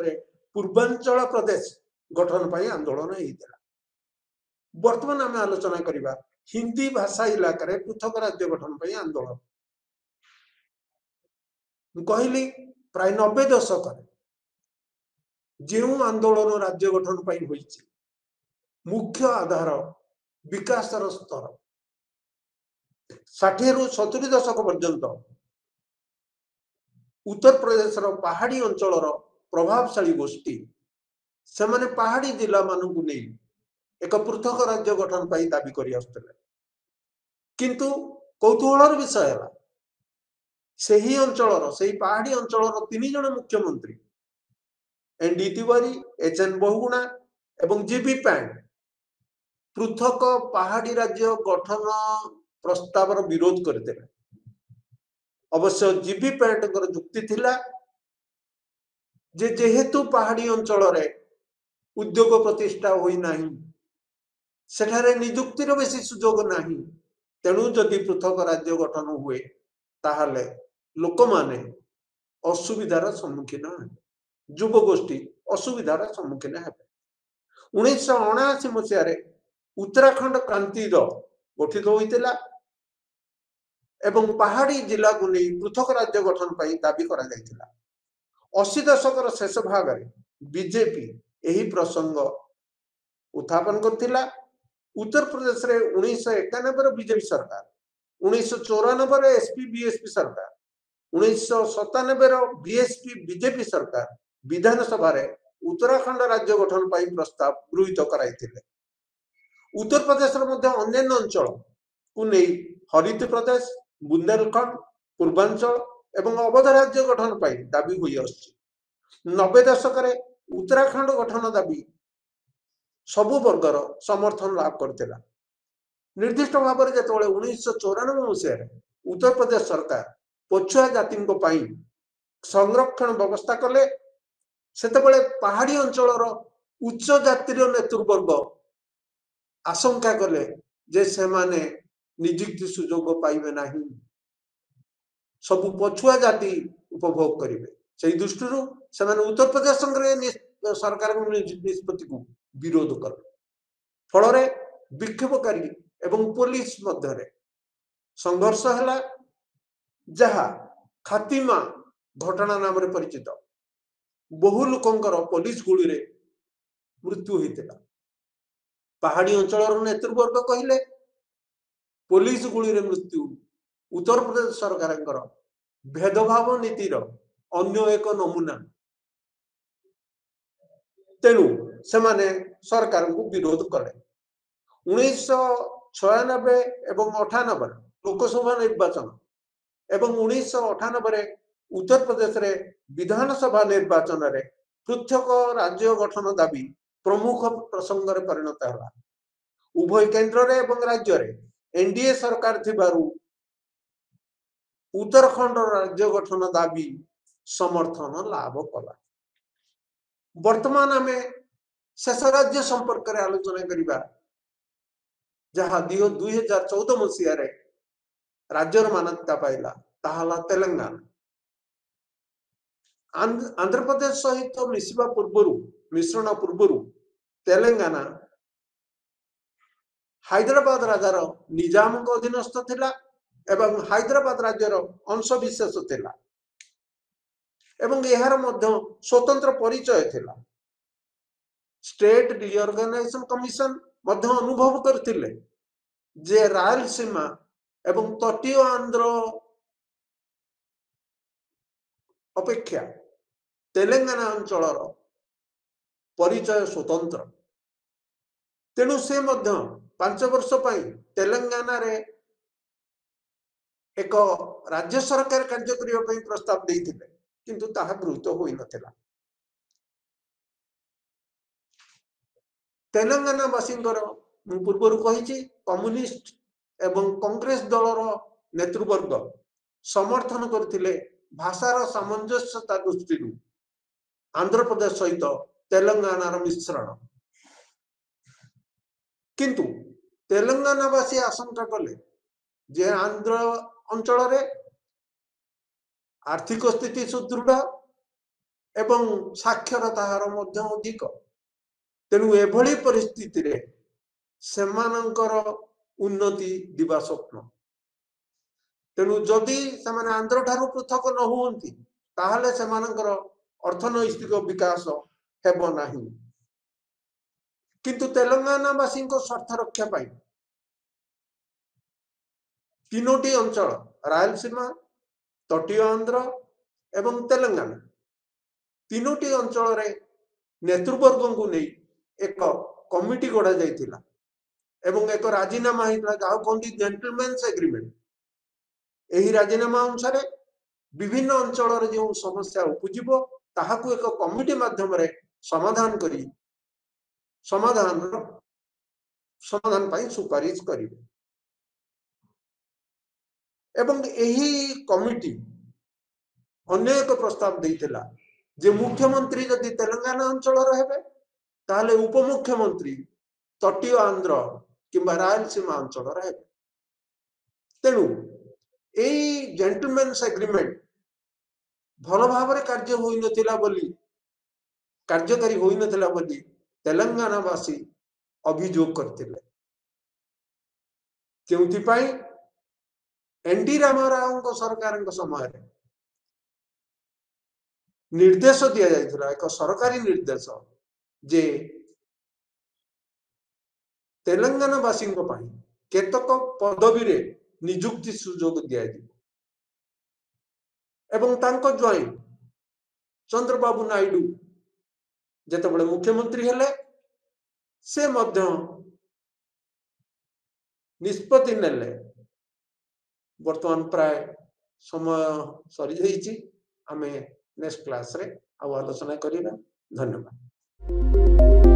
[SPEAKER 1] पूर्वांचल प्रदेश गठन पाई आंदोलन होइतिला। वर्तमान आम आलोचना करिबा हिंदी भाषा इलाका रे पृथक राज्य गठन पाई आंदोलन। कहली प्राय 90 दशक जो आंदोलन राज्य गठन पाई होइछि मुख्य आधार विकास स्तर 60 रु 70 दशक पर्यंत उत्तर प्रदेश पहाड़ी अंचल प्रभावशाली गोष्ठी से माने पहाड़ी जिला मानू नहीं एक पृथक राज्य गठन पाई दाबी करि आस्तले। किंतु कौतूहलर विषय है सही अंचल सही पहाड़ी अंचल 3 जन मुख्यमंत्री एनडी तिवारी एचएन बहुगुणा एवं जीबी पैंट पृथक पहाड़ी राज्य गठन प्रस्ताव विरोध करते। अवश्य जीबी पैंट जुक्ति थिला जे जेहेतु पहाड़ी अंचल उद्योग प्रतिष्ठा होई नाही, सेठारे निजुक्तिर बेसी सुजोग नाही, तेणु जदि पृथक राज्य गठन हुए ताहले लोक माने असुविधार सम्मुखीन हेबे, युवगोष्ठी असुविधार सम्मुखीन हेबे। 1979 मसीह उत्तराखंड क्रांति गठित होइतिला एवं पहाड़ी जिला को नहीं पृथक राज्य गठन पर दाबी करा जाइतिला। 80 दशकर शेष भाग में बीजेपी यही प्रसंग उत्थापन करथिला। उत्तर प्रदेश रे 1991 बीजेपी सरकार, 1994 एसपी बीएसपी सरकार, 1997 बीएसपी बीजेपी सरकार विधानसभा रे उत्तराखंड राज्य गठन पर प्रस्ताव गृहीत कराइथिले। उत्तर प्रदेश अन्य अंचल को नहीं हरित प्रदेश, बुंदेलखंड, पूर्वांचल एवं अवध राज्य गठन पर दाबी हुई आछि। 90 दशक उत्तराखंड गठन दाबी सबु वर्गर समर्थन लाभ करथिला। निर्दिष्ट भाव में जो 1994 मसीह उत्तर प्रदेश सरकार पछुआ जाति संरक्षण व्यवस्था कले, सेतेबेले पहाड़ी अंचल उच्च जातिर नेतृवर्ग आशंका कले जे से माने नियुक्ति सुजोग पाइबे नाही, सबु पछुआ जाति उपभोग करिवे। से दृष्टि से उत्तर प्रदेश सरकार निष्पत्ति को विरोध कले। फल विक्षोभकारी एवं पुलिस मध्य संघर्ष है, जहा खातिमा घटना नाम परिचित। बहु लोकंकर पुलिस गुली रे मृत्यु होता। पहाड़ी अंचल नेतृवर्ग कहले पुलिस गुली रे मृत्यु उत्तर प्रदेश सरकार भेदभाव नीतिर अन्य एक नमूना, तेणु से माने सरकार को विरोध कले। 1996 एवं 98 लोकसभा निर्वाचन एवं 1998 उत्तर प्रदेश रे विधानसभा निर्वाचन रे पृथक राज्य गठन दाबी प्रमुख प्रसंग रे परिणत है। उभय केंद्र रे एवं राज्य रे एनडीए सरकार थिबारु उत्तराखंड राज्य गठन दाबी समर्थन लाभ कला। वर्तमान आम शेष राज्य संपर्क में आलोचना करिबा, जहाँ 2014 मसीह राज्यर मान्यता पाइला, ताहाला तेलंगाना। आंध्र प्रदेश सहित मिसिबा पूर्वरु मिश्रण पूर्वरु तेलंगाना हैदराबाद राजार निजाम अधीनस्थ थिला एवं हैदराबाद राज्यर अंश विशेष थिला एवं एहार मध्य स्वतंत्र परिचय थिला। स्टेट रिऑर्गेनाइजेशन कमिशन मध्य अनुभव करथिले जे रायलसीमा एवं तटीय आंध्र अपेक्षा तेलंगाना अंचल परिचय स्वतंत्र, तेणु से 5 वर्ष तेलंगाना रे एक राज्य सरकार कार्य करने प्रस्ताव देते, किंतु ताहा गृहीत होई नथिला। तेलंगाना वासींकर पूर्वर कही कम्युनिस्ट एवं कांग्रेस दलर नेतृवर्ग समर्थन करथिले भाषार सामंजस्यता दृष्टि आंध्र प्रदेश सहित तेलंगानार मिश्रण, किंतु तेलंगानावासी आशंका कले जे आंध्र अंचल रे आर्थिक स्थिति सुदृढ़ एवं साक्षरता हार मध्य अधिक, तेणु एभली परिस्थिति रे सेमानंकर उन्नति दिवा स्वप्न। तेणु जदि से आंध्र ठारू पृथक न हुंती ताहले सेमानंकर अर्थनैतिक विकास हेबो नाही। किंतु तेलंगानावासी स्वार्थ रक्षा पाई तीनोटी अंचल रायलसीमा, तटीय आंध्र एवं तेलंगाना तीनोटी अंचल रे नेतृवर्ग को नहीं एक कमिटी गढ़ा जाइतिला एवं एक राजीनामा होता जहाँ कहते जेंटलमैन्स एग्रीमेंट। यही राजीनामा अनुसार विभिन्न अंचल जो समस्या उपजीव ताहाकू एक कमिटी माध्यम समाधान करी समाधान पाई सुपारिश करिवे एवं यही कमिटी अन्य एक प्रस्ताव देइतिला जे मुख्यमंत्री जदि तेलंगाना अंचल हेबे ताहले उपमुख्यमंत्री तटीय आंध्र किंबा रायलसीमा अंचल हेबे। तेणु एई जेंटलमैन्स एग्रीमेंट भल भाव कार्य होई नथिला बोली कार्यकारी होई नथिला बोली तेलंगाना वासी अभियोग करथिले। केउथि एनटी रामाराव सरकार समय निर्देश दिया जाइथिला एक सरकारी निर्देश जे तेलंगाना वासी केतक पदवी रे नियुक्ति सुजोग दिया एवं तांको ज्वाई चंद्रबाबू नायडू जेतेबेले मुख्यमंत्री हेले से मध्य निष्पत्ति नेले। वर्तमान प्राय समय सरी जाइछि आमे नेक्स्ट क्लास रे आलोचना करिबा। धन्यवाद।